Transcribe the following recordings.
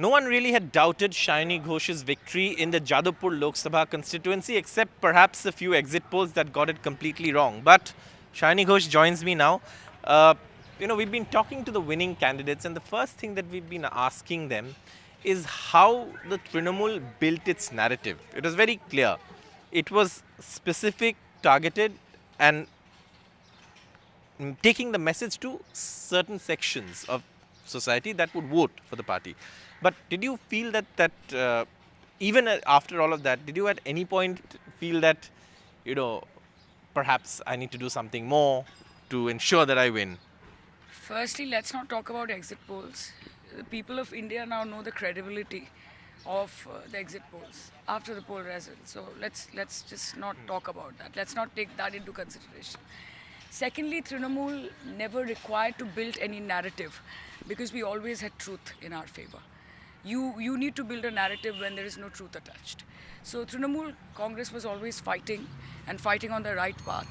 No one really had doubted Saayoni Ghosh's victory in the Jadavpur Lok Sabha constituency, except perhaps a few exit polls that got it completely wrong. But Saayoni Ghosh joins me now. Uh, we've been talking to the winning candidates, and the first thing that we've been asking them is how the Trinamool built its narrative. It was very clear. It was specific, targeted, and taking the message to certain sections of society that would vote for the party. But did you feel that even after all of that, did you at any point feel that, perhaps I need to do something more to ensure that I win? Firstly, let's not talk about exit polls. The people of India now know the credibility of the exit polls after the poll results. So let's just not talk about that. Let's not take that into consideration. Secondly, Trinamool never required to build any narrative because we always had truth in our favor. You need to build a narrative when there is no truth attached. So Trinamool Congress was always fighting and fighting on the right path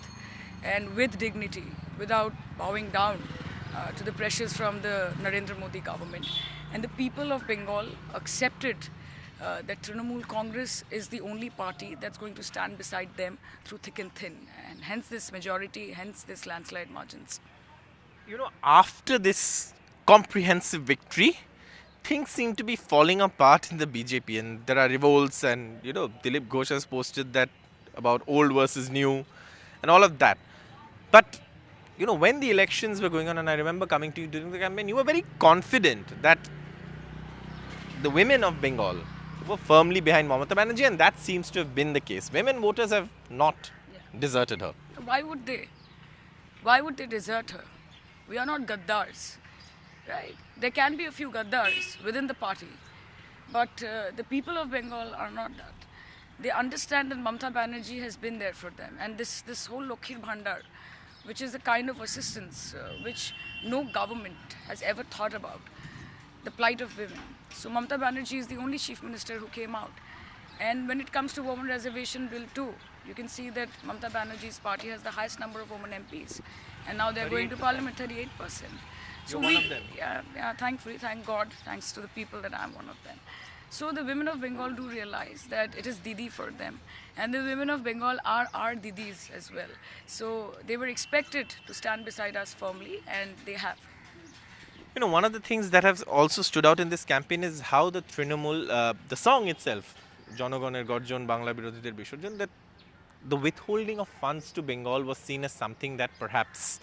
and with dignity, without bowing down to the pressures from the Narendra Modi government. And the people of Bengal accepted that Trinamool Congress is the only party that's going to stand beside them through thick and thin. And hence this majority, hence this landslide margins. After this comprehensive victory, things seem to be falling apart in the BJP, and there are revolts, and Dilip Ghosh has posted that about old versus new and all of that. But when the elections were going on, and I remember coming to you during the campaign, you were very confident that the women of Bengal were firmly behind Mamata Banerjee, and that seems to have been the case. Women voters have not deserted her. Why would they? Why would they desert her? We are not gaddars, right? There can be a few gaddars within the party, but the people of Bengal are not that. They understand that Mamata Banerjee has been there for them, and this whole Lokhir Bhandar, which is the kind of assistance which no government has ever thought about, the plight of women. So Mamata Banerjee is the only chief minister who came out. And when it comes to women reservation bill too, you can see that Mamata Banerjee's party has the highest number of women MPs. And now they're going to parliament, 38%. So You're one of them. Yeah, thankfully, thank God, thanks to the people that I'm one of them. So the women of Bengal do realize that it is Didi for them. And the women of Bengal are our Didis as well. So they were expected to stand beside us firmly, and they have. One of the things that has also stood out in this campaign is how the Trinamool, the song itself, Jonogoner Gorjon Bangla Birodhider Bisorjon, that the withholding of funds to Bengal was seen as something that perhaps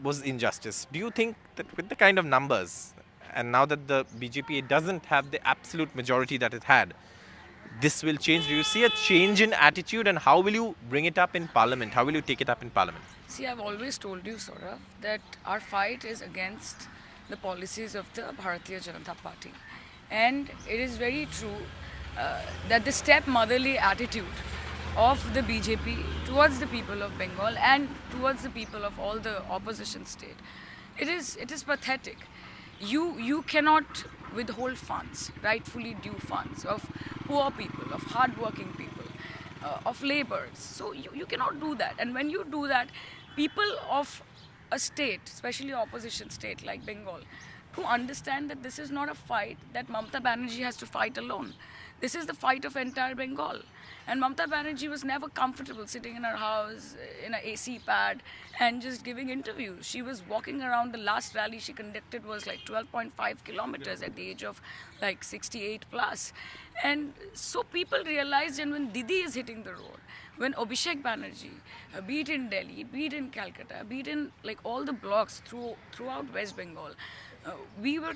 was injustice. Do you think that with the kind of numbers, and now that the BJP doesn't have the absolute majority that it had, this will change? Do you see a change in attitude, and how will you bring it up in Parliament? How will you take it up in Parliament? See, I've always told you, Saurabh, that our fight is against the policies of the Bharatiya Janata Party. And it is very true that the stepmotherly attitude of the BJP towards the people of Bengal and towards the people of all the opposition state, it is pathetic. You cannot withhold funds, rightfully due funds, of poor people, of hard-working people, of laborers. So you cannot do that. And when you do that, people of a state, especially opposition state like Bengal, who understand that this is not a fight that Mamata Banerjee has to fight alone. This is the fight of entire Bengal. And Mamata Banerjee was never comfortable sitting in her house in an AC pad and just giving interviews. She was walking around. The last rally she conducted was like 12.5 kilometers at the age of like 68 plus. And so people realized, and when Didi is hitting the road, when Abhishek Banerjee, be it in Delhi, be it in Calcutta, be it in like all the blocks throughout West Bengal, we were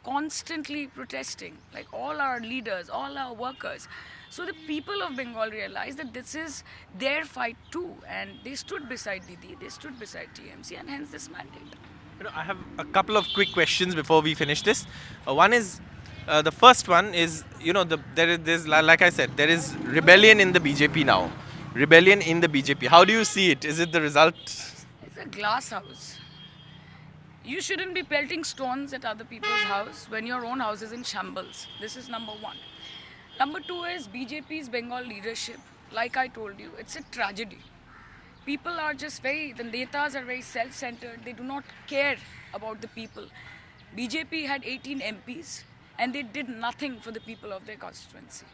constantly protesting, like all our leaders, all our workers. So the people of Bengal realized that this is their fight too, and they stood beside Didi, they stood beside TMC, and hence this mandate. I have a couple of quick questions before we finish this. One is, the first one is, there's, like I said, there is rebellion in the BJP now. Rebellion in the BJP. How do you see it? Is it the result? It's a glass house. You shouldn't be pelting stones at other people's house when your own house is in shambles. This is number one. Number two is BJP's Bengal leadership. Like I told you, it's a tragedy. People are just the netas are very self-centered. They do not care about the people. BJP had 18 MPs and they did nothing for the people of their constituency.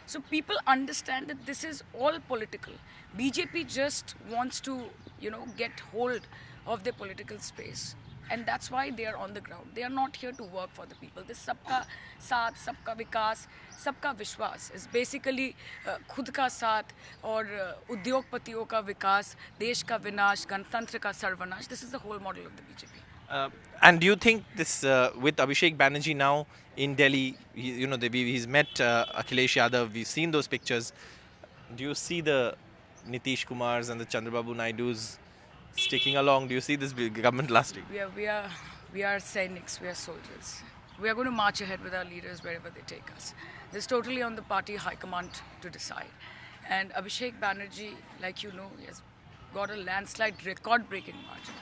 So people understand that this is all political. BJP just wants to, get hold of their political space. And that's why they are on the ground. They are not here to work for the people. This sabka saath, sabka vikas, sabka vishwas is basically khud ka saath or udyogpatiyon ka vikas, desh ka vinash, ganatantra ka sarvanash. This is the whole model of the BJP. And do you think this, with Abhishek Banerjee now in Delhi, he's met Akhilesh Yadav, we've seen those pictures. Do you see the Nitish Kumars and the Chandrababu Naidus sticking along? Do you see this government lasting? We are Sainiks, we are soldiers. We are going to march ahead with our leaders wherever they take us. This is totally on the party high command to decide. And Abhishek Banerjee, like he has got a landslide record-breaking margin.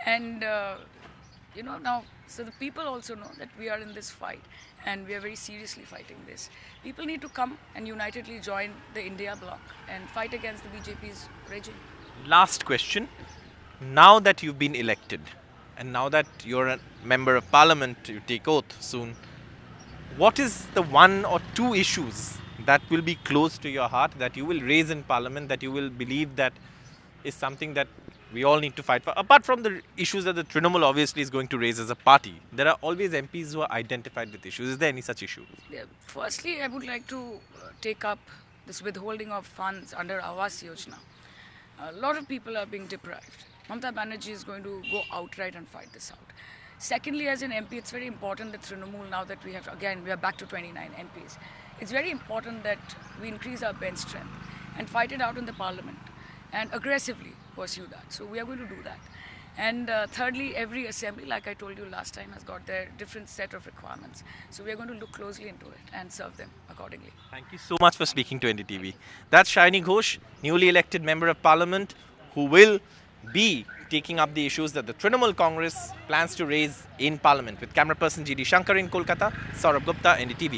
And, now, so the people also know that we are in this fight and we are very seriously fighting this. People need to come and unitedly join the India Bloc and fight against the BJP's regime. Last question. Now that you've been elected and now that you're a member of parliament, you take oath soon, what is the one or two issues that will be close to your heart, that you will raise in parliament, that you will believe that is something that we all need to fight for? Apart from the issues that the Trinamool obviously is going to raise as a party, there are always MPs who are identified with issues. Is there any such issue? Yeah, firstly, I would like to take up this withholding of funds under Awas Yojana. A lot of people are being deprived. Mamata Banerjee is going to go outright and fight this out. Secondly, as an MP, it's very important that Trinamool, now that we are back to 29 MPs, it's very important that we increase our bench strength and fight it out in the parliament and aggressively pursue that. So we are going to do that. And thirdly, every assembly, like I told you last time, has got their different set of requirements. So we are going to look closely into it and serve them accordingly. Thank you so much for speaking to NDTV. That's Saayoni Ghosh, newly elected member of parliament, who will be taking up the issues that the Trinamool Congress plans to raise in parliament. With camera person GD Shankar in Kolkata, Saurabh Gupta, NDTV.